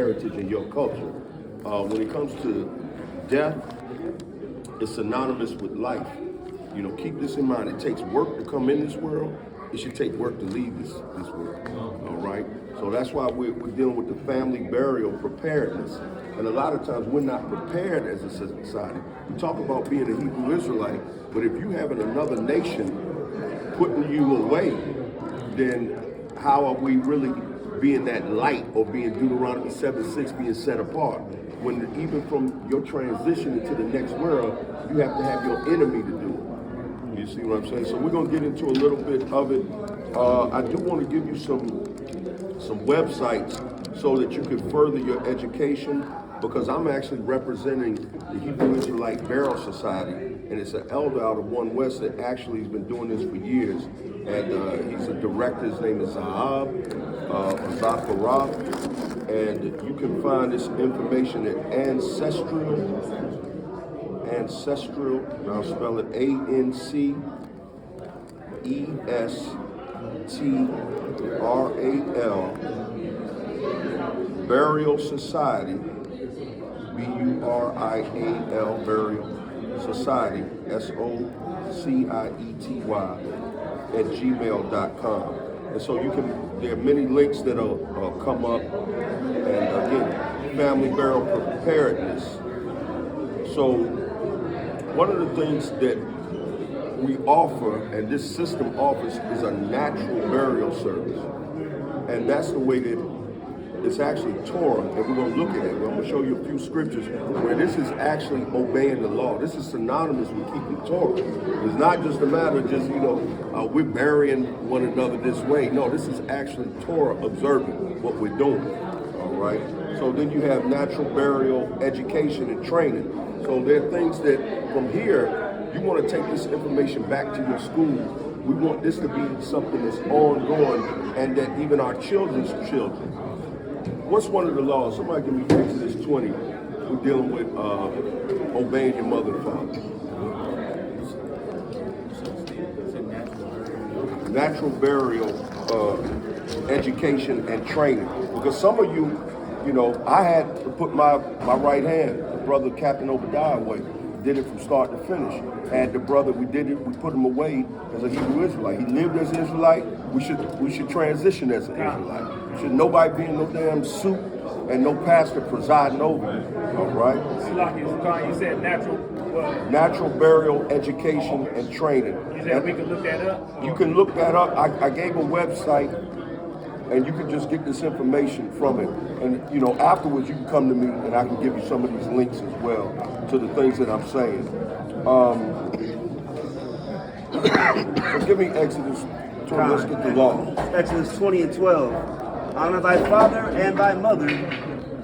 heritage and your culture. When it comes to death, it's synonymous with life. You know, keep this in mind. It takes work to come in this world. It should take work to leave this world. All right? So that's why we're dealing with the family burial preparedness. And a lot of times we're not prepared as a society. We talk about being a Hebrew Israelite, but if you have another nation putting you away, then how are we really being that light or being Deuteronomy 7:6 being set apart? When even from your transition into the next world, you have to have your enemy to do it. You see what I'm saying? So we're going to get into a little bit of it. I do want to give you some websites so that you can further your education, because I'm actually representing the Hebrew Israelite Burial Society, and it's an elder out of One West that actually has been doing this for years. And he's a director. His name is Yasharahla, and you can find this information at Ancestral, and I'll spell it ANCESTRAL, Burial Society, BURIAL, Burial Society, SOCIETY, at gmail.com. And so there are many links that'll come up. And again, family burial preparedness. So one of the things that we offer, and this system offers, is a natural burial service. And that's the way that it's actually Torah, and we're going to look at it. I'm going to show you a few scriptures where this is actually obeying the law. This is synonymous with keeping Torah. It's not just a matter of just, we're burying one another this way. No, this is actually Torah observing what we're doing. All right? So then you have natural burial education and training. So there are things that from here, you want to take this information back to your school. We want this to be something that's ongoing, and that even our children's children. What's one of the laws? Somebody give me Exodus 20. We're dealing with obeying your mother and father. Natural burial education and training. Because some of you, I had to put my right hand, the brother Captain Obadiah away. Did it from start to finish. And the brother, we put him away as a Hebrew Israelite. He lived as an Israelite. We should transition as an Israelite. Should nobody be in no damn suit and no pastor presiding over you. All right? You said natural what? Natural burial education and training. You said we can look that up? You can look that up. I gave a website, and you can just get this information from it. And afterwards you can come to me and I can give you some of these links as well to the things that I'm saying. So give me Exodus 20. Let's get the law. Exodus 20 and 12. Honor thy father and thy mother,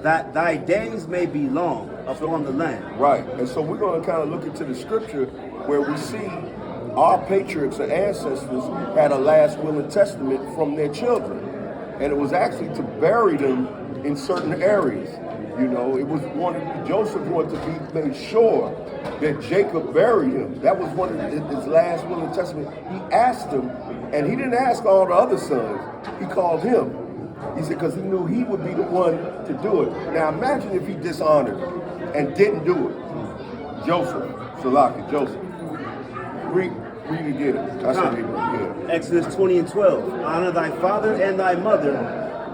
that thy days may be long upon the land. Right. And so we're going to kind of look into the scripture where we see our patriarchs and ancestors had a last will and testament from their children. And it was actually to bury them in certain areas. It was Joseph wanted to be made sure that Jacob buried him. That was one of his last will and testament. He asked him, and he didn't ask all the other sons. He called him. He said, because he knew he would be the one to do it. Now imagine if he dishonored and didn't do it. Joseph. Read again. That's what he did. Exodus 20 and 12. Honor thy father and thy mother,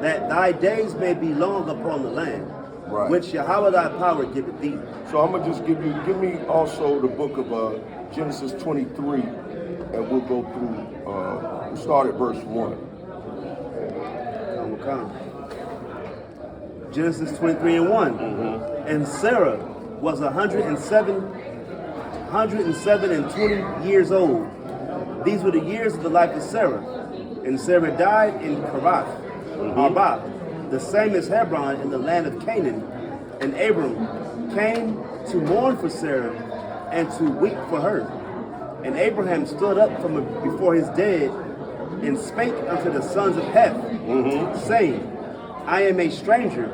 that thy days may be long upon the land, right, which Yahweh thy power giveth thee. So I'm going to just give me also the book of Genesis 23, and we'll go through, we'll start at verse 1. Genesis 23 and 1. Mm-hmm. And Sarah was 107 and 20 years old. These were the years of the life of Sarah. And Sarah died in Arba, the same as Hebron in the land of Canaan. And Abram came to mourn for Sarah and to weep for her. And Abraham stood up from before his dead and spake unto the sons of Heth, saying, I am a stranger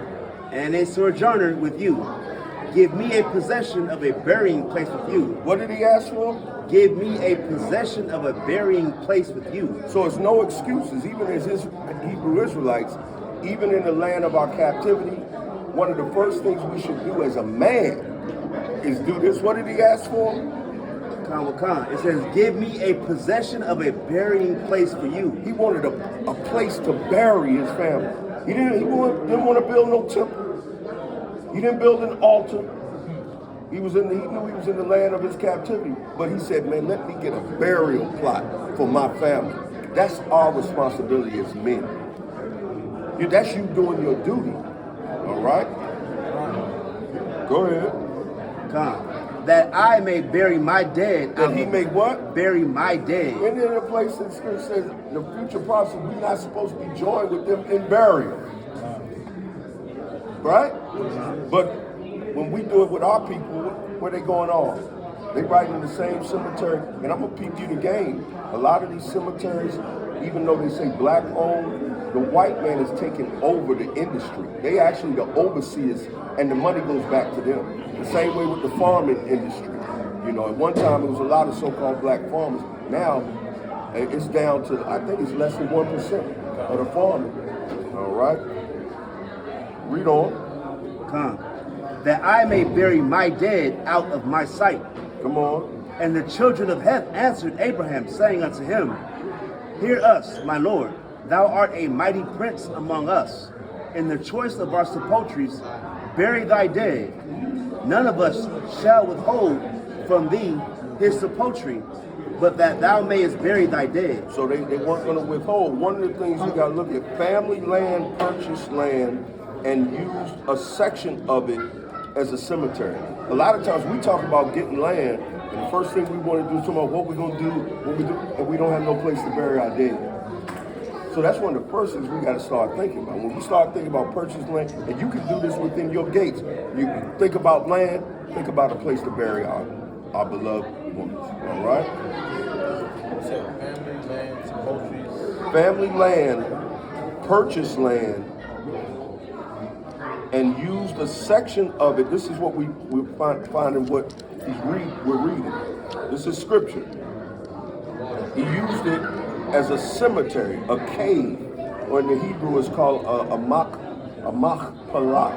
and a sojourner with you. Give me a possession of a burying place with you. What did he ask for? Give me a possession of a burying place with you. So it's no excuses, even as his Hebrew Israelites, even in the land of our captivity, one of the first things we should do as a man is do this. What did he ask for? Khan. It says, give me a possession of a burying place for you. He wanted a place to bury his family. He didn't want to build no temple. He didn't build an altar. He knew he was in the land of his captivity. But he said, man, let me get a burial plot for my family. That's our responsibility as men. That's you doing your duty. All right? Go ahead. Khan. That I may bury my dead. That he may what? Bury my dead. And then a place in Scripture says the future prophets, we're not supposed to be joined with them in burial. Right? But when we do it with our people, where they going on? They right in the same cemetery. And I'm going to peep you the game. A lot of these cemeteries, even though they say black owned, the white man is taking over the industry. They actually the overseers, and the money goes back to them. The same way with the farming industry. You know, at one time it was a lot of so-called black farmers. Now it's down to, I think it's less than 1% of the farming. All right? Read on. Come. That I may bury my dead out of my sight. Come on. And the children of Heth answered Abraham, saying unto him, Hear us, my Lord. Thou art a mighty prince among us. In the choice of our sepulchres, bury thy dead. None of us shall withhold from thee his sepulchre, but that thou mayest bury thy dead. So they weren't going to withhold. One of the things you got to look at, family land, purchased land, and used a section of it as a cemetery. A lot of times we talk about getting land, and the first thing we want to do is talk about what we're going to do, and we don't have no place to bury our dead. So that's one of the first things we got to start thinking about. When we start thinking about purchased land, and you can do this within your gates. You think about land, think about a place to bury our beloved ones. All right? So family land, sepulchres. Family land, purchased land, and used a section of it. This is what we're finding what we're reading. This is scripture. He used it as a cemetery, a cave, or in the Hebrew it's called a machpelah,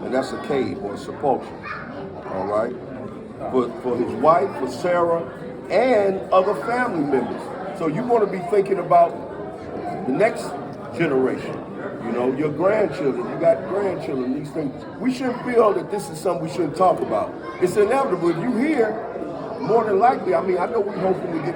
and that's a cave or a sepulchre. All right, for his wife, for Sarah, and other family members. So you want to be thinking about the next generation. You know, your grandchildren. You got grandchildren. These things. We shouldn't feel that this is something we shouldn't talk about. It's inevitable. If you hear, more than likely. I mean, I know we're hoping to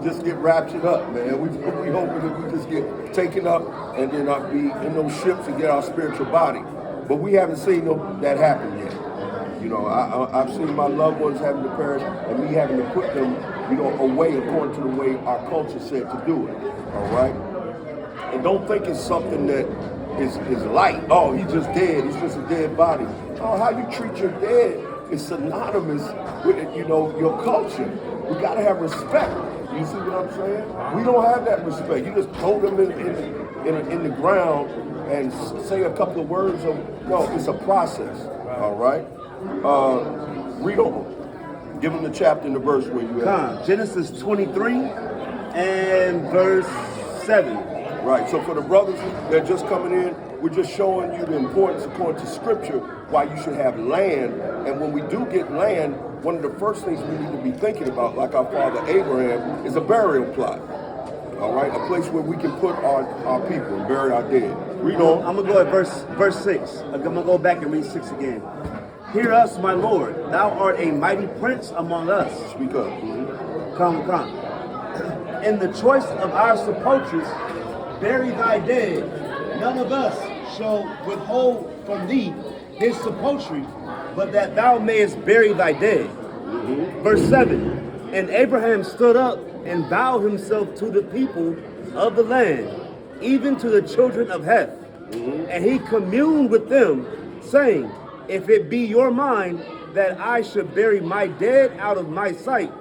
just get raptured up, man. We hoping that we just get taken up and then not be in those ships and get our spiritual body. But we haven't seen that happen yet. You know, I've seen my loved ones having to perish and me having to put them, you know, away according to the way our culture said to do it. All right? And don't think it's something that is light. Oh, he's just dead. He's just a dead body. Oh, how you treat your dead is synonymous with, you know, your culture. We got to have respect. You see what I'm saying? We don't have that respect. You just throw them in the ground and say a couple of words. No, it's a process. All right? Read on. Give them the chapter and the verse where you at. Genesis 23 and verse 7. Right. So for the brothers that are just coming in, we're just showing you the importance, according to Scripture, why you should have land. And when we do get land, one of the first things we need to be thinking about, like our father Abraham, is a burial plot. All right, a place where we can put our people and bury our dead. Read on. I'm gonna go at verse 6. I'm gonna go back and read 6 again. Hear us, my Lord. Thou art a mighty prince among us. Speak up. Come. In the choice of our sepulchres, bury thy dead. None of us shall withhold from thee his sepulchre, but that thou mayest bury thy dead. Verse 7. And Abraham stood up and bowed himself to the people of the land, even to the children of Heth. And he communed with them, saying, If it be your mind that I should bury my dead out of my sight,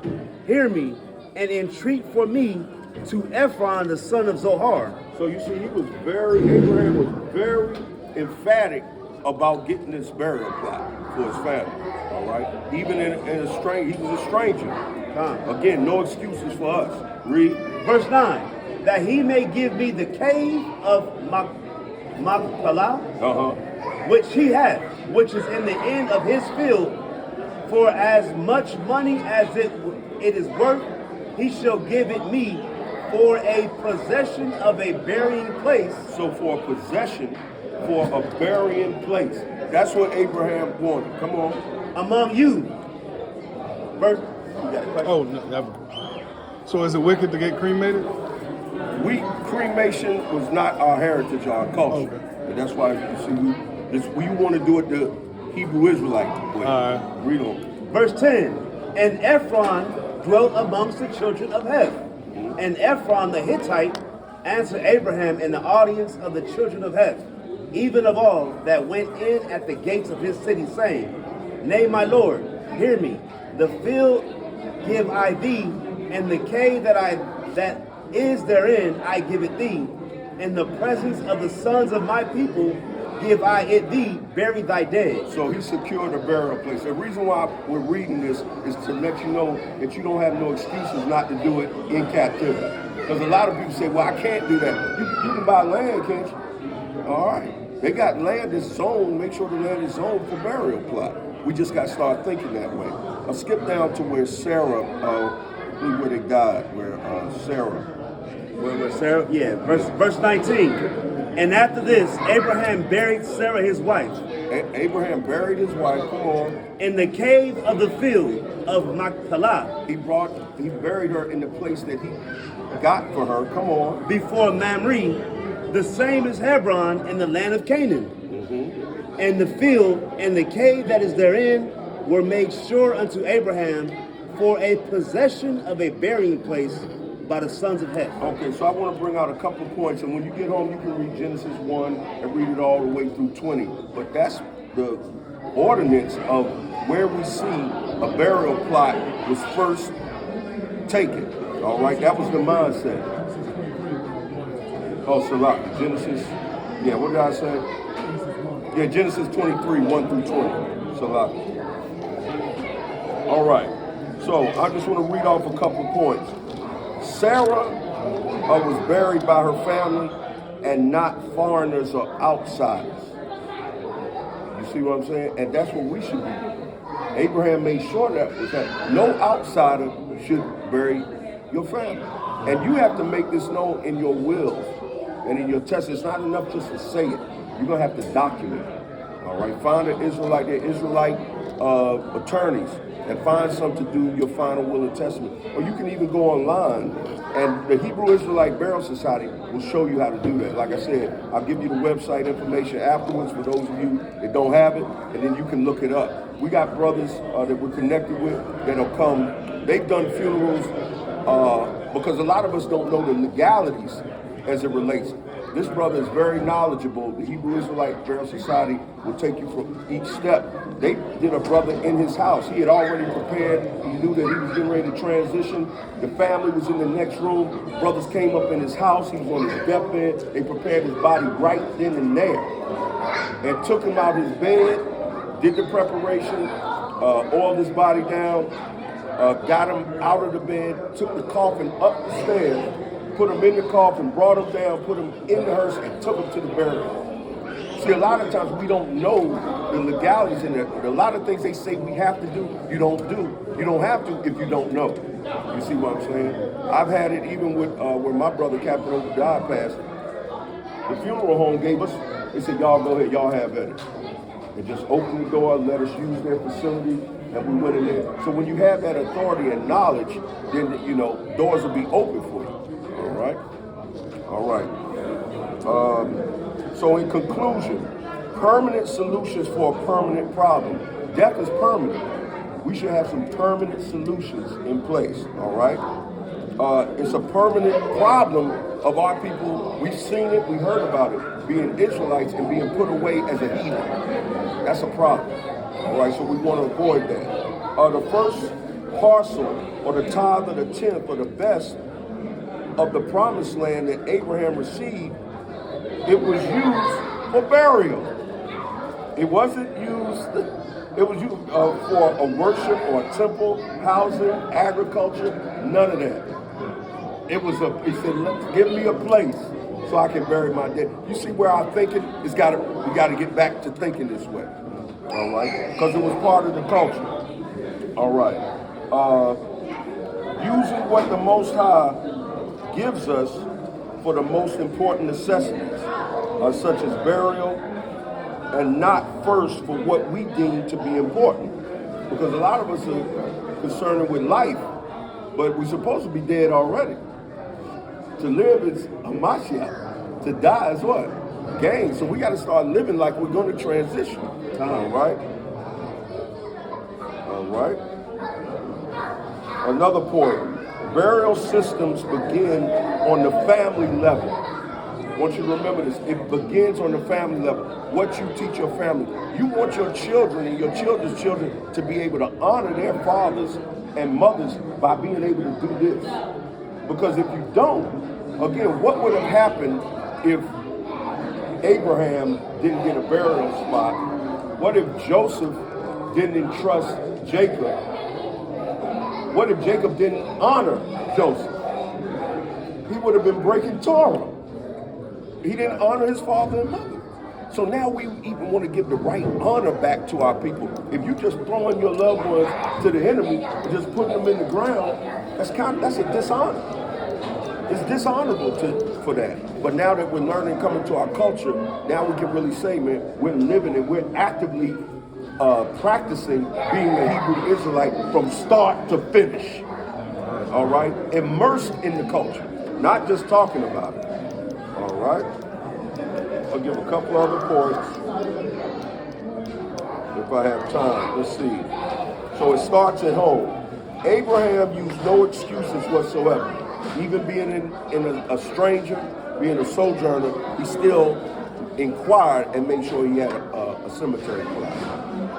hear me, and entreat for me to Ephron the son of Zohar. So you see, Abraham was very emphatic about getting this burial plot for his family. All right, even in a strange, he was a stranger. Again, no excuses for us. Read verse 9. That he may give me the cave of Machpelah, which he hath, which is in the end of his field, for as much money as it is worth, he shall give it me for a possession of a burying place. So for a possession, for a burying place. That's what Abraham wanted. Come on. Among you. Verse, you got a question? Oh, no, never. So is it wicked to get cremated? Cremation was not our heritage, our culture. Okay. And that's why you see, we want to do it the Hebrew Israelite way. All right. Read on. Verse 10, and Ephron dwelt amongst the children of Heth. And Ephron the Hittite answered Abraham in the audience of the children of Heth, even of all that went in at the gates of his city, saying, Nay, my Lord, hear me. The field give I thee, and the cave that is therein I give it thee. In the presence of the sons of my people give I it thee, bury thy dead. So he secured a burial place. The reason why we're reading this is to let you know that you don't have no excuses not to do it in captivity. Because a lot of people say, well, I can't do that. You can buy land, can't you? All right. They got land that's zoned. Make sure the land is zoned for burial plot. We just got to start thinking that way. I'll skip down to where Sarah, where they died, where Sarah. Where Sarah? Yeah, verse 19. And after this, Abraham buried Sarah his wife. Abraham buried his wife, come on. In the cave of the field of Machpelah. He buried her in the place that he got for her, come on. Before Mamre, the same as Hebron in the land of Canaan. Mm-hmm. And the field and the cave that is therein were made sure unto Abraham for a possession of a burying place by the sons of Heth. Okay, so I want to bring out a couple of points, and when you get home, you can read Genesis 1 and read it all the way through 20. But that's the ordinance of where we see a burial plot was first taken. All right, that was the mindset. Oh, Salah, Genesis, yeah, what did I say? Yeah, Genesis 23, 1 through 20. Salah. All right, so I just want to read off a couple of points. Sarah was buried by her family and not foreigners or outsiders. You see what I'm saying? And that's what we should do. Abraham made sure that no outsider should bury your family. And you have to make this known in your wills and in your test. It's not enough just to say it. You're going to have to document it. All right? Find an Israelite, they're Israelite attorneys, and find some to do your final will and testament. Or you can even go online, and the Hebrew Israelite Burial Society will show you how to do that. Like I said, I'll give you the website information afterwards for those of you that don't have it, and then you can look it up. We got brothers that we're connected with that'll come. They've done funerals because a lot of us don't know the legalities as it relates. This brother is very knowledgeable. The Hebrew Israelite Burial Society will take you from each step. They did a brother in his house. He had already prepared. He knew that he was getting ready to transition. The family was in the next room. Brothers came up in his house. He was on his deathbed. They prepared his body right then and there and took him out his bed, did the preparation, oiled his body down, got him out of the bed, took the coffin up the stairs, put him in the coffin, brought him down, put him in the hearse, and took him to the burial. See, a lot of times we don't know the legalities in there. A lot of things they say we have to do, you don't do. You don't have to if you don't know. You see what I'm saying? I've had it even with where my brother, Captain Obadiah, passed. The funeral home gave us, they said, y'all go ahead, y'all have at it. And just opened the door, let us use their facility, and we went in there. So when you have that authority and knowledge, then, doors will be open for you. All right. So in conclusion, permanent solutions for a permanent problem. Death is permanent. We should have some permanent solutions in place. All right. It's a permanent problem of our people. We've seen it. We heard about it. Being Israelites and being put away as a heathen. That's a problem. All right. So we want to avoid that. The first parcel or the tithe or the tenth or the best of the promised land that Abraham received, it was used for burial. It wasn't used, it was used for a worship or a temple, housing, agriculture, none of that. It was he said, give me a place so I can bury my dead. You see where our thinking is we got to get back to thinking this way. All right? Because it was part of the culture. All right. Using what the Most High gives us for the most important necessities, such as burial, and not first for what we deem to be important. Because a lot of us are concerned with life, but we're supposed to be dead already. To live is a Mashiach. To die is what? Gain. So we got to start living like we're going to transition. All right? All right? Another point. Burial systems begin on the family level. I want you to remember this. It begins on the family level. What you teach your family. You want your children and your children's children to be able to honor their fathers and mothers by being able to do this. Because if you don't, again, what would have happened if Abraham didn't get a burial spot? What if Joseph didn't entrust Jacob? What if Jacob didn't honor Joseph? He would have been breaking Torah. He didn't honor his father and mother. So now we even want to give the right honor back to our people. If you just throwing your loved ones to the enemy and just putting them in the ground, that's a dishonor. It's dishonorable for that. But now that we're learning, coming to our culture, now we can really say, man, we're living it. We're actively practicing being a Hebrew Israelite from start to finish. All right? Immersed in the culture, not just talking about it. All right? I'll give a couple other points if I have time. Let's see. So it starts at home. Abraham used no excuses whatsoever. Even being a stranger, being a sojourner, he still inquired and made sure he had a cemetery plot.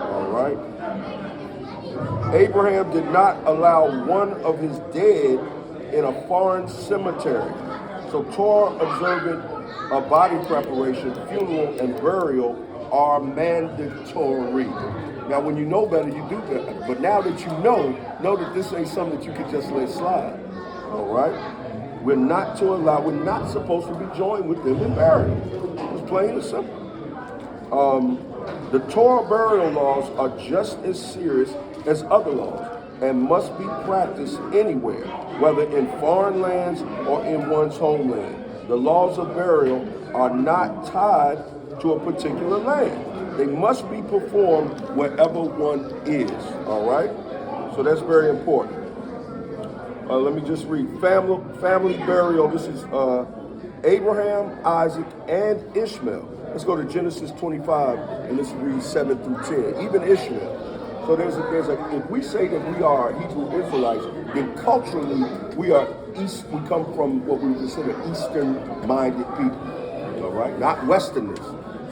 All right? Abraham did not allow one of his dead in a foreign cemetery. So Torah observant body preparation, funeral, and burial are mandatory. Now, when you know better, you do better. But now that you know that this ain't something that you can just let slide. All right? We're not supposed to be joined with them in burial. It's plain and simple. The Torah burial laws are just as serious as other laws and must be practiced anywhere, whether in foreign lands or in one's homeland. The laws of burial are not tied to a particular land. They must be performed wherever one is, all right? So that's very important. Let me just read. Family burial, this is Abraham, Isaac, and Ishmael. Let's go to Genesis 25, and let's read 7 through 10. Even Ishmael. So there's a if we say that we are Hebrew Israelites, then culturally we come from what we consider Eastern-minded people, all right? Not Westerners.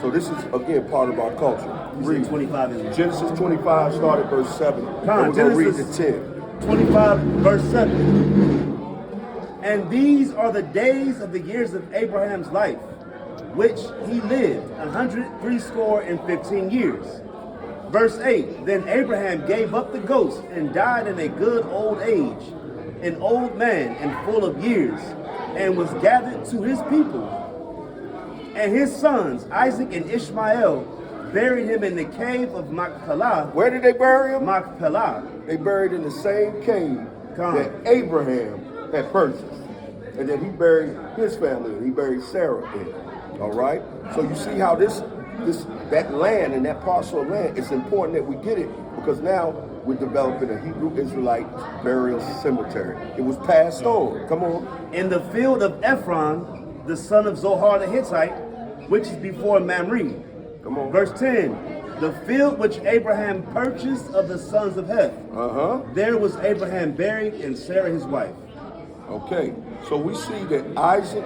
So this is, again, part of our culture. Read 25 is Genesis 25, start at verse 7. And we're going to read to 10. 25, verse 7. And these are the days of the years of Abraham's life, which he lived 160 years. Verse 8, then Abraham gave up the ghost and died in a good old age, an old man and full of years, and was gathered to his people. And his sons, Isaac and Ishmael, buried him in the cave of Machpelah. Where did they bury him? Machpelah. They buried in the same cave that Abraham had purchased. And then he buried his family, and he buried Sarah in it. All right? So you see how that land and that parcel of land, it's important that we get it, because now we're developing a Hebrew Israelite burial cemetery. It was passed on. Come on. In the field of Ephron, the son of Zohar the Hittite, which is before Mamre. Come on. Verse 10, the field which Abraham purchased of the sons of Heth. There was Abraham buried, and Sarah his wife. Okay, so we see that Isaac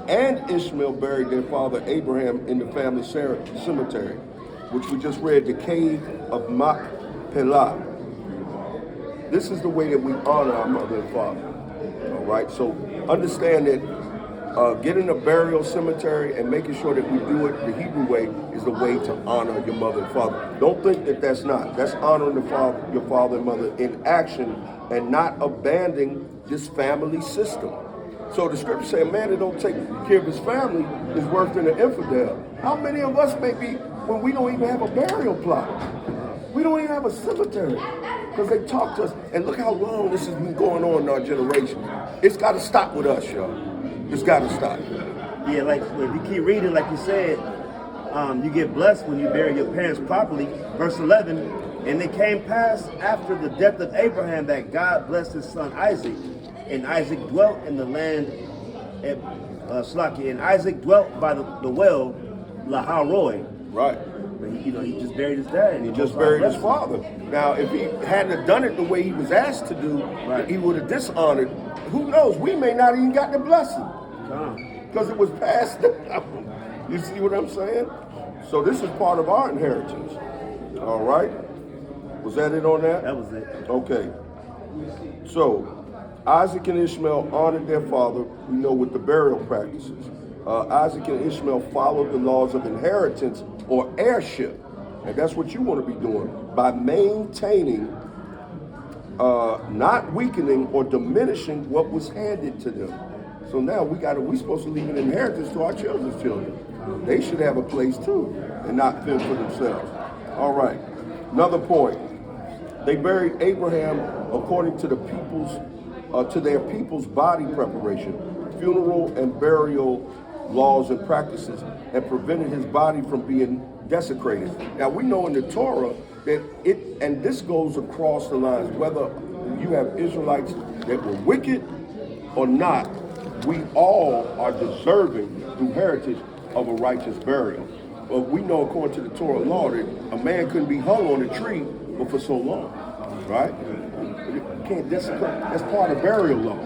and Ishmael buried their father Abraham in the family cemetery, which we just read, the cave of Machpelah. This is the way that we honor our mother and father. All right, so understand that getting a burial cemetery and making sure that we do it the Hebrew way is the way to honor your mother and father. Don't think that that's not. That's honoring your father and mother in action, and not abandoning this family system. So the scripture say a man that don't take care of his family is worse than an infidel. How many of us may be when we don't even have a burial plot? We don't even have a cemetery because they talk to us. And look how long this has been going on in our generation. It's got to stop with us, y'all. It's got to stop. Yeah, like if you keep reading, like you said, you get blessed when you bury your parents properly. Verse 11, and it came past after the death of Abraham that God blessed his son Isaac, and Isaac dwelt in the land at Shlaki, and Isaac dwelt by the well Laharoi. Right. But he just buried his dad. And He just buried his father. Now, if he hadn't have done it the way he was asked to do, Right. he would have dishonored. Who knows? We may not even got the blessing because it was passed down. You see what I'm saying? So this is part of our inheritance. All right? Was that it on that? That was it. Okay. So Isaac and Ishmael honored their father, we know, with the burial practices. Isaac and Ishmael followed the laws of inheritance or heirship. And that's what you want to be doing by maintaining, not weakening or diminishing what was handed to them. So now we're supposed to leave an inheritance to our children's children. They should have a place too and not fend for themselves. All right. Another point. They buried Abraham according to their people's body preparation, funeral and burial laws and practices, and prevented his body from being desecrated. Now we know in the Torah that and this goes across the lines, whether you have Israelites that were wicked or not, we all are deserving through heritage of a righteous burial. But we know according to the Torah law that a man couldn't be hung on a tree but for so long, right? You can't desecrate. That's part of burial law.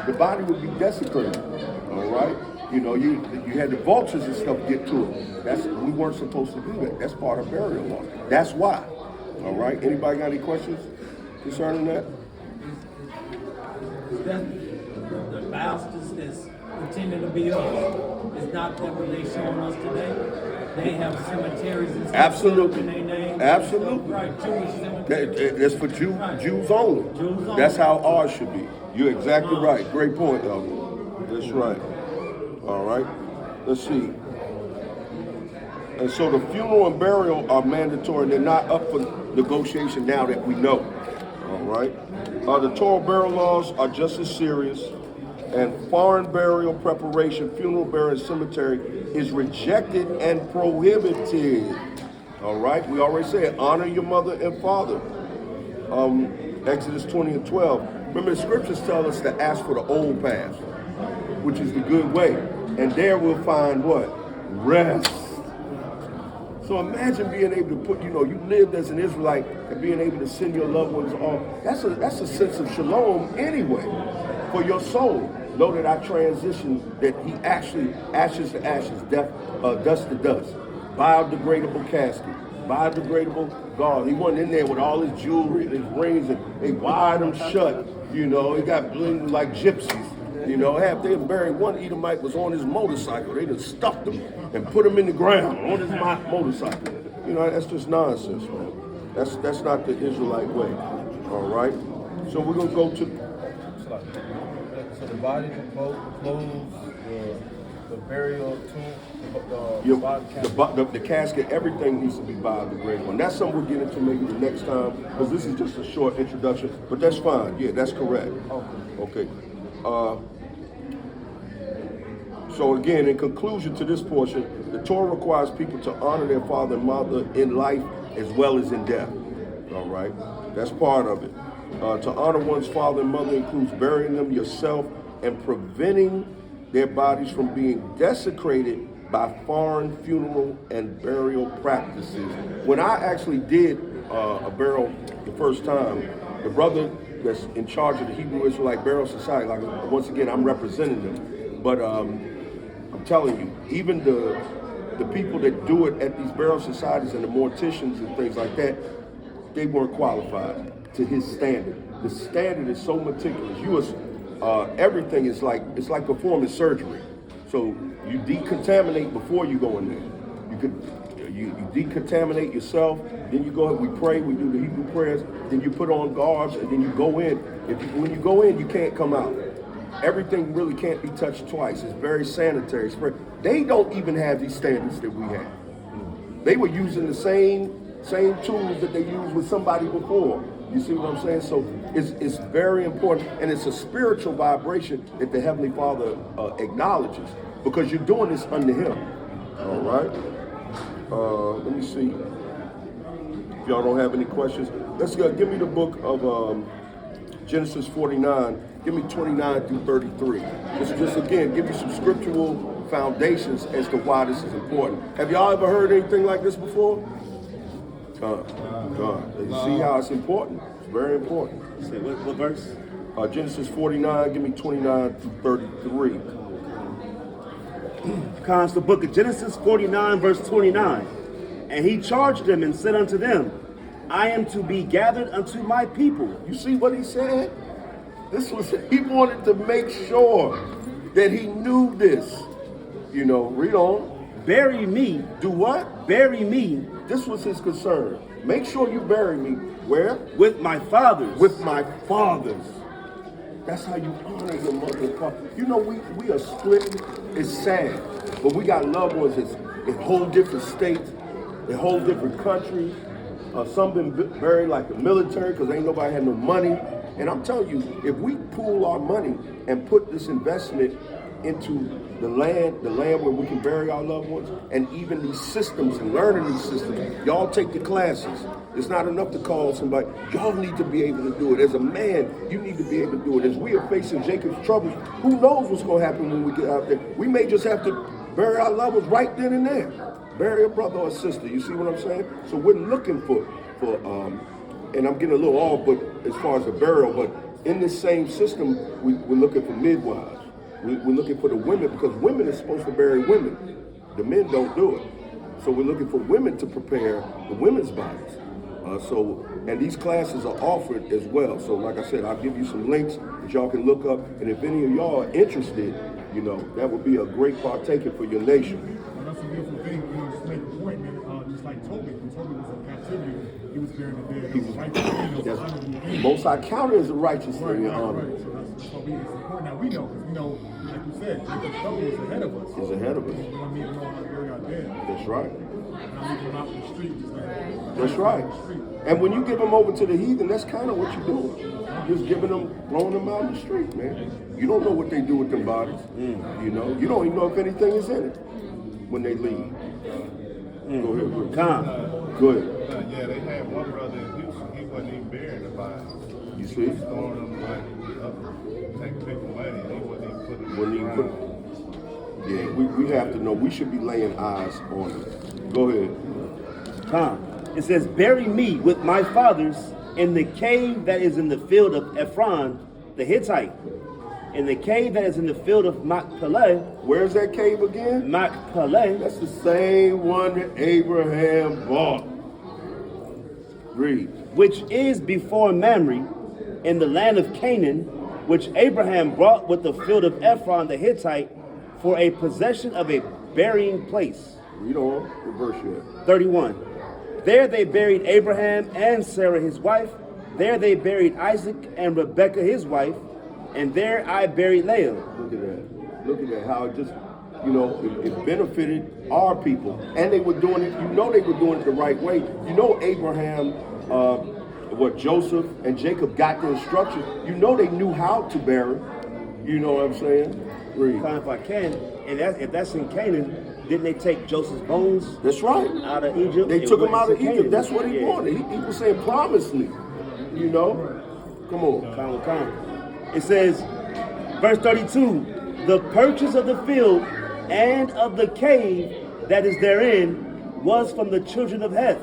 The body would be desecrated, all right? You had the vultures and stuff get to it. We weren't supposed to do that. That's part of burial law. That's why, all right? Anybody got any questions concerning that? The bastards that's pretending to be us is not that what they showing us today. They have cemeteries and stuff. Absolutely. In their name. Absolutely. Right, Jewish cemeteries. That's for Jews only. Jews only. That's how ours should be. You're exactly right. Great point, Elder. That's right. All right. Let's see. And so the funeral and burial are mandatory. They're not up for negotiation now that we know. All right. The Torah burial laws are just as serious. And foreign burial preparation, funeral burial, and cemetery is rejected and prohibited. All right, we already said honor your mother and father. Exodus 20 and 12. Remember, the scriptures tell us to ask for the old path, which is the good way, and there we'll find what? Rest. So imagine being able to put, you lived as an Israelite and being able to send your loved ones off. That's a sense of shalom anyway for your soul. Know that I transitioned, that he actually, ashes to ashes, dust to dust, biodegradable casket, biodegradable gauze. He wasn't in there with all his jewelry and his rings, and they wired him shut. He got bling like gypsies. Half they buried one Edomite was on his motorcycle. They just stuffed him and put him in the ground on his motorcycle. That's just nonsense, man. That's not the Israelite way. All right. So we're gonna go to. So the body, the clothes, the burial tomb, The casket, everything needs to be biodegradable. And that's something we'll get into maybe the next time, because this is just a short introduction, but that's fine. Yeah, that's correct. Okay. So again, in conclusion to this portion, the Torah requires people to honor their father and mother in life as well as in death. All right? That's part of it. To honor one's father and mother includes burying them yourself and preventing their bodies from being desecrated by foreign funeral and burial practices. When I actually did a burial the first time, the brother that's in charge of the Hebrew Israelite Burial Society, like once again, I'm representing them, but I'm telling you, even the people that do it at these burial societies and the morticians and things like that, they weren't qualified to his standard. The standard is so meticulous. Everything is it's like performing surgery. So you decontaminate before you go in there. You decontaminate yourself, then you go ahead, we pray, we do the Hebrew prayers, then you put on garbs, and then you go in. When you go in, you can't come out. everything really can't be touched twice. It's very sanitary. They don't even have these standards that we have. They were using the same tools that they used with somebody before. You see what I'm saying? So it's very important, and it's a spiritual vibration that the Heavenly Father acknowledges, because you're doing this under Him. All right. Let me see. If y'all don't have any questions, let's go. Give me the book of Genesis 49. Give me 29 through 33. Just again, give you some scriptural foundations as to why this is important. Have y'all ever heard anything like this before? God. You see how it's important? It's very important. Say what verse? Genesis 49, give me 29 through 33. It's the book of Genesis 49, verse 29. And he charged them and said unto them, I am to be gathered unto my people. You see what he said? He wanted to make sure that he knew this. You know, read on. Bury me. Do what? Bury me. This was his concern. Make sure you bury me. Where? With my fathers. With my fathers. That's how you honor your mother and father. You know, we are split. It's sad. But we got loved ones in whole different states, in whole different countries. Some been buried like the military because ain't nobody had no money. And I'm telling you, if we pool our money and put this investment into the land where we can bury our loved ones, and even these systems and learning these systems, y'all take the classes. It's not enough to call somebody. Y'all need to be able to do it. As a man, you need to be able to do it. As we are facing Jacob's troubles, who knows what's going to happen when we get out there? We may just have to bury our loved ones right then and there. Bury a brother or a sister. You see what I'm saying? So we're looking for and I'm getting a little off, but as far as the burial, but in this same system, we're looking for midwives. We're looking for the women, because women are supposed to bury women. The men don't do it. So we're looking for women to prepare the women's bodies. And these classes are offered as well. So like I said, I'll give you some links that y'all can look up. And if any of y'all are interested, you know, that would be a great partaker for your nation. Well, that's a beautiful thing. Just make a point, man. Just like Toby. When Toby was in captivity, he was buried in bed. He was right. Most High counted as a righteous thing in honor. Right. So that's what it's important. Now we know, because we know, like you said, Jacob's trouble is ahead of us. Is ahead of us. We don't need to know how to bury our dead. That's right. Now we come out in the street. That's right. And when you give them over to the heathen, that's kind of what you're doing. Just giving them, throwing them out in the street, man. You don't know what they do with them bodies. You know, you don't even know if anything is in it when they leave. Go ahead, Rick. Go ahead. Yeah, they had one brother in Houston. He wasn't even burying the body. You He see? was throwing them like up, taking people money. He wasn't even putting them When you put, yeah, we have to know. We should be laying eyes on it. Go ahead. It says, bury me with my fathers in the cave that is in the field of Ephron, the Hittite, in the cave that is in the field of Machpelah. Where's that cave again? Machpelah. That's the same one that Abraham bought. Read. Which is before Mamre, in the land of Canaan, which Abraham brought with the field of Ephron the Hittite for a possession of a burying place. Read on. What verse you at? 31. There they buried Abraham and Sarah his wife. There they buried Isaac and Rebekah his wife. And there I buried Leah. Look at that. Look at that. How it just, you know, it benefited our people. And they were doing it, you know they were doing it the right way. You know Abraham, Joseph and Jacob got the instructions. You know they knew how to bury. You know what I'm saying? Read. If I can, and if that's in Canaan, didn't they take Joseph's bones? That's right. Out of Egypt. They took him out of Canaan. Egypt. That's what he wanted. He was saying, promise me. You know? Come on. Come. It says, verse 32, the purchase of the field and of the cave that is therein was from the children of Heth.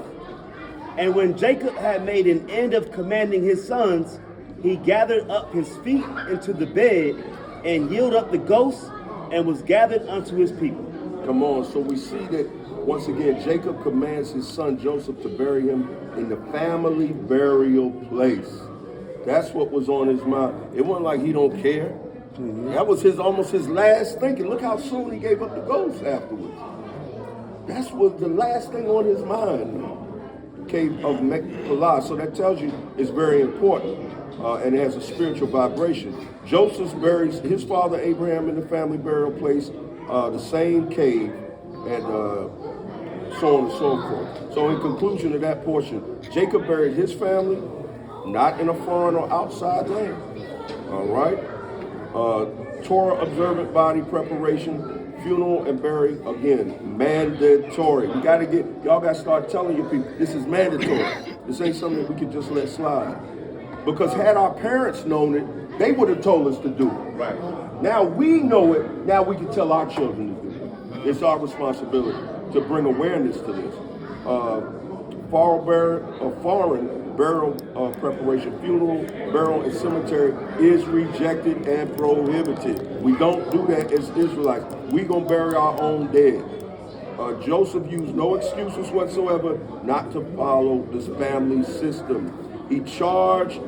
And when Jacob had made an end of commanding his sons, he gathered up his feet into the bed and yielded up the ghost and was gathered unto his people. Come on. So we see that once again, Jacob commands his son Joseph to bury him in the family burial place. That's what was on his mind. It wasn't like he don't care. That was almost his last thinking. Look how soon he gave up the ghost afterwards. That was the last thing on his mind. The cave of Machpelah. So that tells you it's very important. and it has a spiritual vibration. Joseph buries his father Abraham in the family burial place, the same cave, and so on and so forth. So in conclusion of that portion, Jacob buried his family, not in a foreign or outside land. All right? Torah observant body preparation, funeral and burial, again, mandatory. We got to y'all got to start telling your people, this is mandatory. This ain't something that we can just let slide. Because had our parents known it, they would have told us to do it. Right. Now we know it, now we can tell our children to do it. It's our responsibility to bring awareness to this. Foreign burial preparation, funeral, burial, and cemetery is rejected and prohibited. We don't do that as Israelites. We gonna bury our own dead. Joseph used no excuses whatsoever not to follow this family system. He charged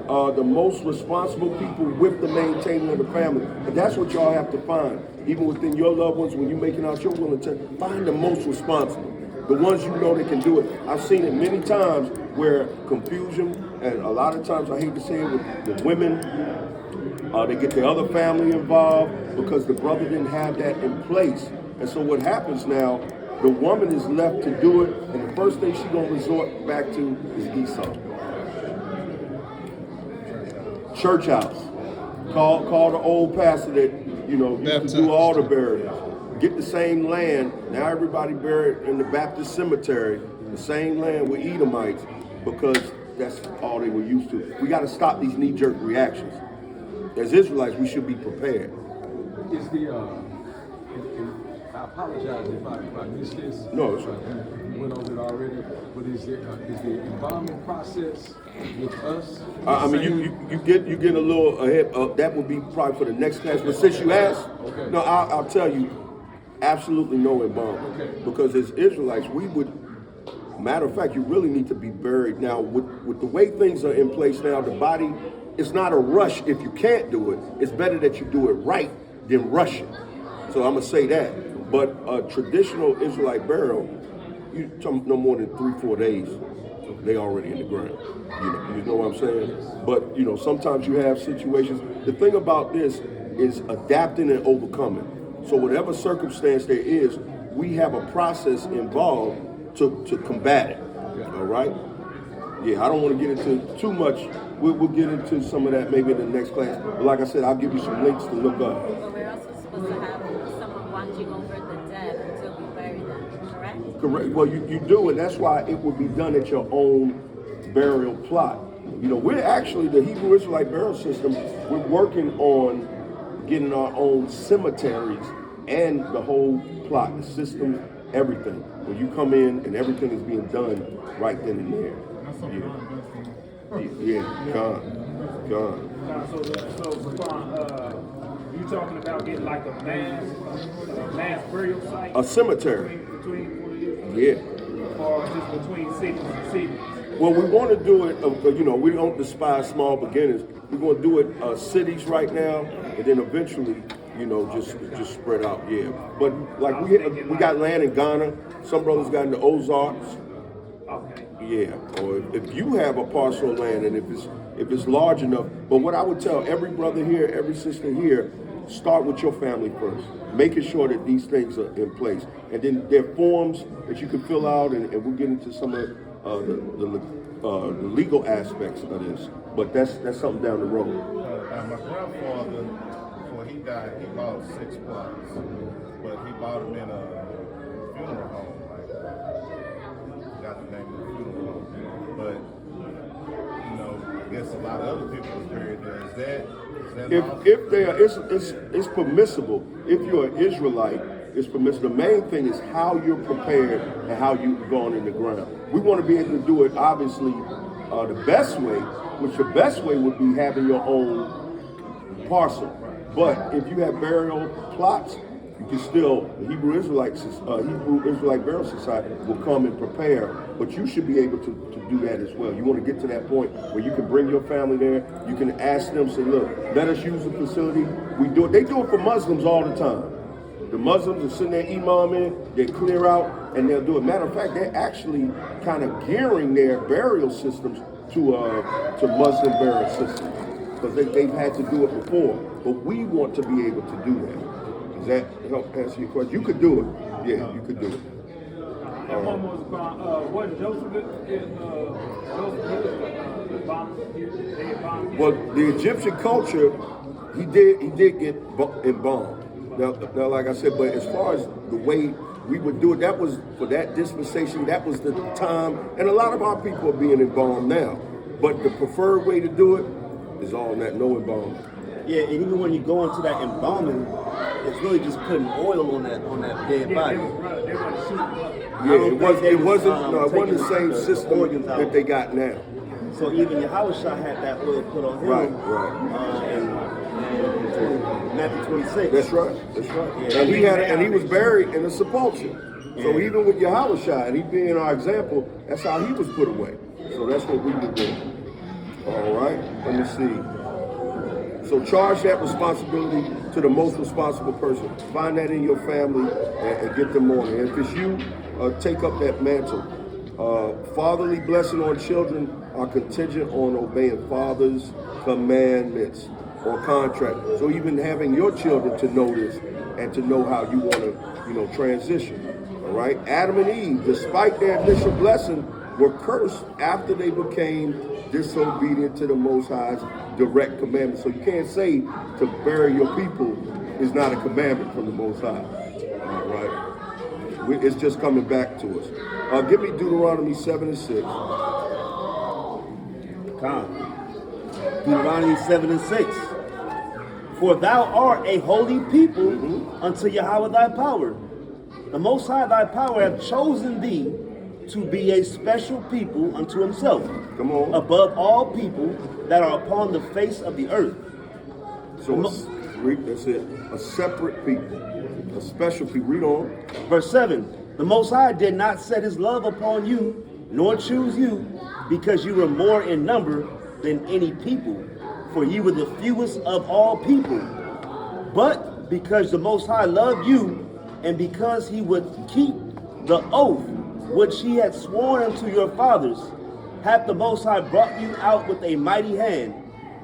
the most responsible people with the maintaining of the family. And that's what y'all have to find. Even within your loved ones, when you're making out your will and testament, find the most responsible. The ones you know that can do it. I've seen it many times where confusion, and a lot of times, I hate to say it, with women, they get the other family involved because the brother didn't have that in place. And so what happens now, the woman is left to do it, and the first thing she's going to resort back to is Esau. Church house. Call the old pastor that, used to do all the burials. Get the same land. Now everybody buried in the Baptist cemetery, the same land with Edomites, because that's all they were used to. We got to stop these knee-jerk reactions. As Israelites, we should be prepared. Is the I apologize if I missed this. No, it's we went over it already. But is the embalming process with us? I mean, you get a little ahead. That would be probably for the next class. But since you asked, okay. No, I'll tell you, absolutely no embalming. Okay. Because as Israelites, we would. Matter of fact, you really need to be buried now. With the way things are in place now, the body, it's not a rush if you can't do it. It's better that you do it right than rush it. So I'm gonna say that. But a traditional Israelite burial, you talk no more than 3-4 days, they already in the ground. You know what I'm saying? But sometimes you have situations. The thing about this is adapting and overcoming. So whatever circumstance there is, we have a process involved to combat it. All right? Yeah, I don't want to get into too much. We'll get into some of that maybe in the next class. But like I said, I'll give you some links to look up. But we're also supposed to have someone watching over the dead until we bury them, correct? Correct. Well, you do, and that's why it would be done at your own burial plot. We're actually, the Hebrew Israelite burial system, we're working on getting our own cemeteries and the whole plot, the system, everything. When you come in and everything is being done right then and there. That's something I invest in. Yeah, gone. So you talking about getting like a mass burial site? A cemetery. Between Yeah. or just between cities and cities? Well, we want to do it, we don't despise small beginnings. We're going to do it cities right now, and then eventually, just spread out, yeah. But like we got land in Ghana. Some brothers got in the Ozarks. Okay. Yeah, or if you have a parcel of land and if it's large enough. But what I would tell every brother here, every sister here, start with your family first, making sure that these things are in place. And then there are forms that you can fill out, and we'll get into some of the legal aspects of this. But that's something down the road. My grandfather, before he died, he bought 6 plots, but he bought them in a funeral home. Got the name of the funeral home. But, I guess a lot of other people is buried there. Is that If they are, it's permissible. If you're an Israelite, it's permissible. The main thing is how you're prepared and how you've gone in the ground. We want to be able to do it, obviously, the best way, which the best way would be having your own parcel. But if you have burial plots, you can still, the Hebrew Israelite Burial Society will come and prepare, but you should be able to do that as well. You want to get to that point where you can bring your family there, you can ask them, say, look, let us use the facility. We do it. They do it for Muslims all the time. The Muslims are sitting there, imam in, they clear out, and they'll do it. Matter of fact, they're actually kind of gearing their burial systems to Muslim burial systems because they've had to do it before. But we want to be able to do that. Does that help answer your question? You could do it. Yeah, you could do it. And one was about what Joseph Well, the Egyptian culture, he did get embalmed. Now, like I said, but as far as the way we would do it, that was for that dispensation, that was the time, and a lot of our people are being embalmed now. But the preferred way to do it is all that, no embalming. Yeah, and even when you go into that embalming, it's really just putting oil on that dead body. Yeah, it wasn't the same system that they got now. So even Yahushua had that oil put on him. Right. In Matthew 26. That's right. Yeah. And he was buried in a sepulcher. So even with Yahushua, and he being our example, that's how he was put away. So that's what we would do. All right. Let me see. So charge that responsibility to the most responsible person. Find that in your family and get them on it. And if it's you, take up that mantle. Fatherly blessing on children are contingent on obeying fathers' commandments or contract. So even having your children to know this and to know how you want to, transition. All right. Adam and Eve, despite their initial blessing, were cursed after they became disobedient to the Most High's direct commandment. So you can't say to bury your people is not a commandment from the Most High. All right. It's just coming back to us. Give me Deuteronomy 7 and 6. Deuteronomy 7 and 6. For thou art a holy people unto Yahweh thy power. The Most High thy power hath chosen thee to be a special people unto himself. Come on. Above all people that are upon the face of the earth. So that's it. A separate people. A special people. Read on. Verse 7. The Most High did not set his love upon you, nor choose you, because you were more in number than any people, for you were the fewest of all people. But because the Most High loved you, and because he would keep the oath which he had sworn unto your fathers, hath the Most High brought you out with a mighty hand,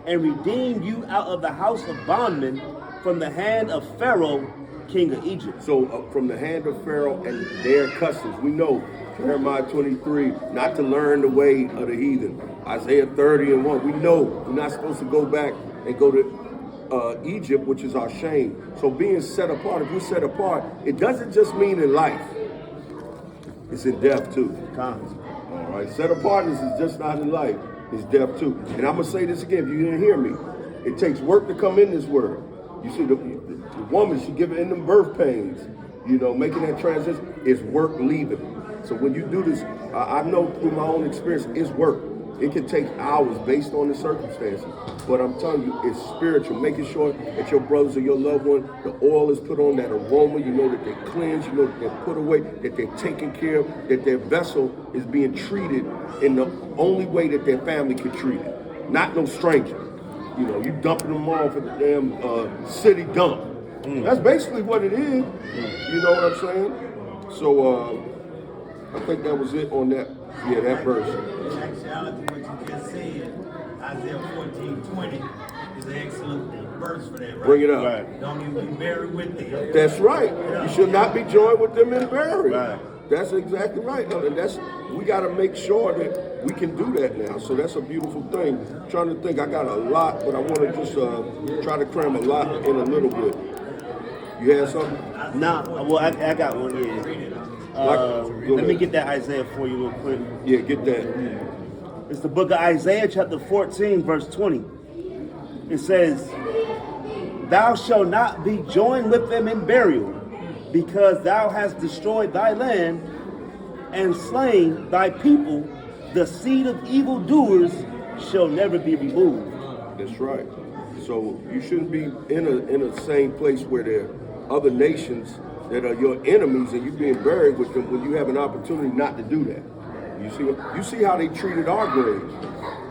and redeemed you out of the house of bondmen from the hand of Pharaoh, king of Egypt. So from the hand of Pharaoh and their customs, we know Jeremiah 23, not to learn the way of the heathen. Isaiah 30 and 1, we know we're not supposed to go back and go to Egypt, which is our shame. So being set apart, if we're set apart, it doesn't just mean in life. It's in death too. All right, set apartness is just not in life. It's death too. And I'm going to say this again, if you didn't hear me. It takes work to come in this world. You see, the woman, she giving in them birth pains, making that transition, is work leaving. So when you do this, I know through my own experience, it's work. It can take hours based on the circumstances. But I'm telling you, it's spiritual. Making sure that your brothers or your loved one, the oil is put on, that aroma, that they're cleansed, that they're put away, that they're taken care of, that their vessel is being treated in the only way that their family could treat it. Not no stranger. You dumping them off at the damn city dump. That's basically what it is. You know what I'm saying? So I think that was it on that. Yeah, that verse. In actuality, what you just said, Isaiah 14:20 is an excellent verse for that, right? Bring it up. Right. Don't even be buried with them. That's right. You should not be joined with them in burial. Right. That's exactly right. And we got to make sure that we can do that now. So that's a beautiful thing. I'm trying to think, I got a lot, but I want to just try to cram a lot in a little bit. You had something? Nah, well, I got one, yeah. Let me get that Isaiah for you real quick. Yeah, get that. It's the book of Isaiah, chapter 14, verse 20. It says, thou shalt not be joined with them in burial, because thou hast destroyed thy land and slain thy people. The seed of evildoers shall never be removed. That's right. So you shouldn't be in a same place where there are other nations that are your enemies and you being buried with them when you have an opportunity not to do that. You see how they treated our graves,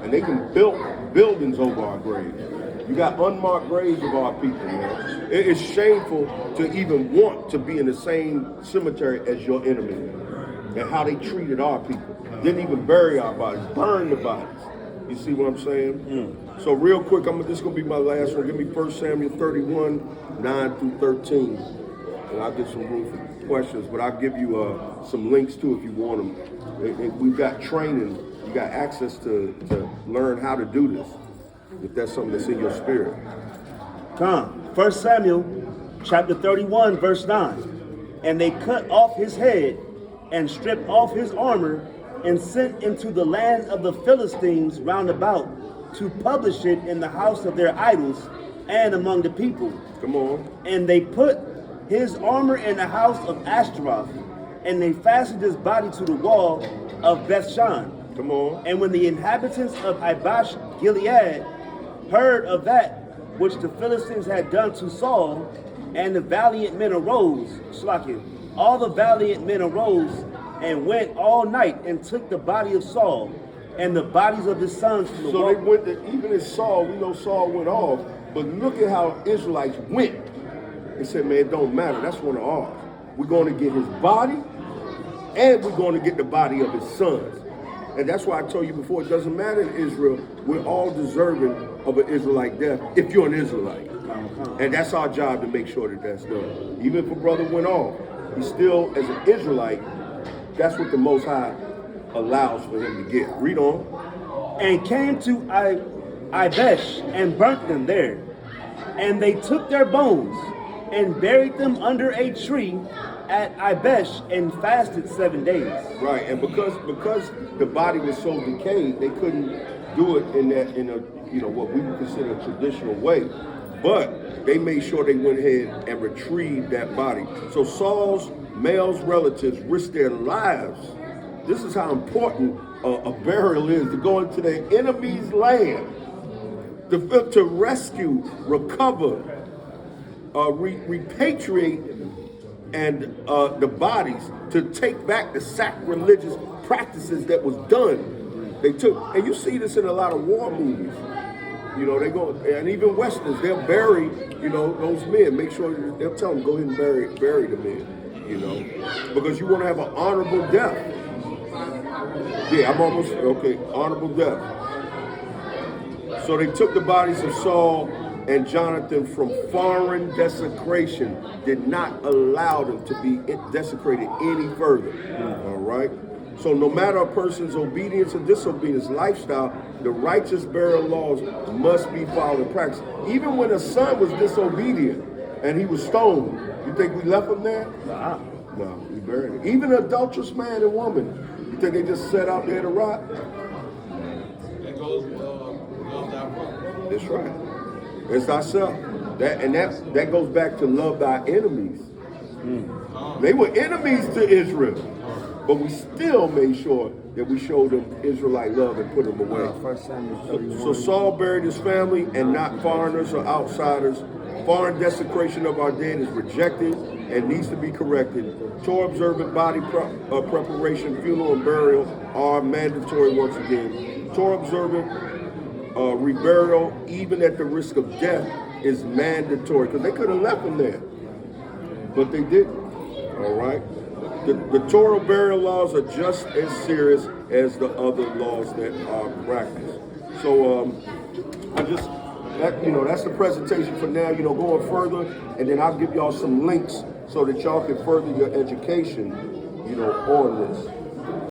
and they can build buildings over our graves. You got unmarked graves of our people, man. It is shameful to even want to be in the same cemetery as your enemy. and how they treated our people. Didn't even bury our bodies, burned the bodies. You see what I'm saying? So real quick, this is going to be my last one. Give me 1 Samuel 31, 9 through 13. And I'll get some room for questions, but I'll give you some links too if you want them. We've got training. You got access to learn how to do this, if that's something that's in your spirit. Come. 1 Samuel chapter 31, verse 9. And they cut off his head and stripped off his armor and sent into the land of the Philistines round about to publish it in the house of their idols and among the people. Come on. And they put his armor in the house of Ashtaroth, and they fastened his body to the wall of Bethshan. Come on. And when the inhabitants of Ibash Gilead heard of that which the Philistines had done to Saul, and the valiant men arose, all the valiant men arose and went all night and took the body of Saul and the bodies of his sons from the wall. So they went to, even as Saul, we know Saul went off, but look at how Israelites went. They said, man, it don't matter. That's one of ours. We're going to get his body, and we're going to get the body of his sons. And that's why I told you before, it doesn't matter in Israel. We're all deserving of an Israelite death if you're an Israelite. And that's our job to make sure that that's done. Even if a brother went off, he still, as an Israelite, that's what the Most High allows for him to get. Read on. And came to Ibesh and burnt them there. And they took their bones and buried them under a tree at Ibesh and fasted 7 days. Right, and because the body was so decayed, they couldn't do it in a what we would consider a traditional way. But they made sure they went ahead and retrieved that body. So Saul's male relatives risked their lives. This is how important a burial is, to go into their enemy's land, to rescue, recover, repatriate and the bodies, to take back the sacrilegious practices that was done. They took, and you see this in a lot of war movies. You know, they go, and even Westerns, they'll bury, those men. Make sure they'll tell them, go ahead and bury the men, because you want to have an honorable death. Yeah, I'm almost, okay, honorable death. So they took the bodies of Saul and Jonathan from foreign desecration, did not allow them to be desecrated any further. All right? So no matter a person's obedience or disobedience lifestyle, the righteous burial laws must be followed and practiced. Even when a son was disobedient and he was stoned, you think we left him there? No, we buried him. Even an adulterous man and woman, you think they just sat out there to rot? That goes down. That's right. It's thyself. That goes back to love thy enemies. They were enemies to Israel, but we still made sure that we showed them Israelite love and put them away. So Saul buried his family, and not foreigners or outsiders. Foreign desecration of our dead is rejected and needs to be corrected. Torah observant body preparation, funeral, and burial are mandatory once again. Torah observant reburial, even at the risk of death, is mandatory, because they could have left them there, but they didn't. All right. The Torah burial laws are just as serious as the other laws that are practiced. So that's the presentation for now. Going further, and then I'll give y'all some links so that y'all can further your education, on this.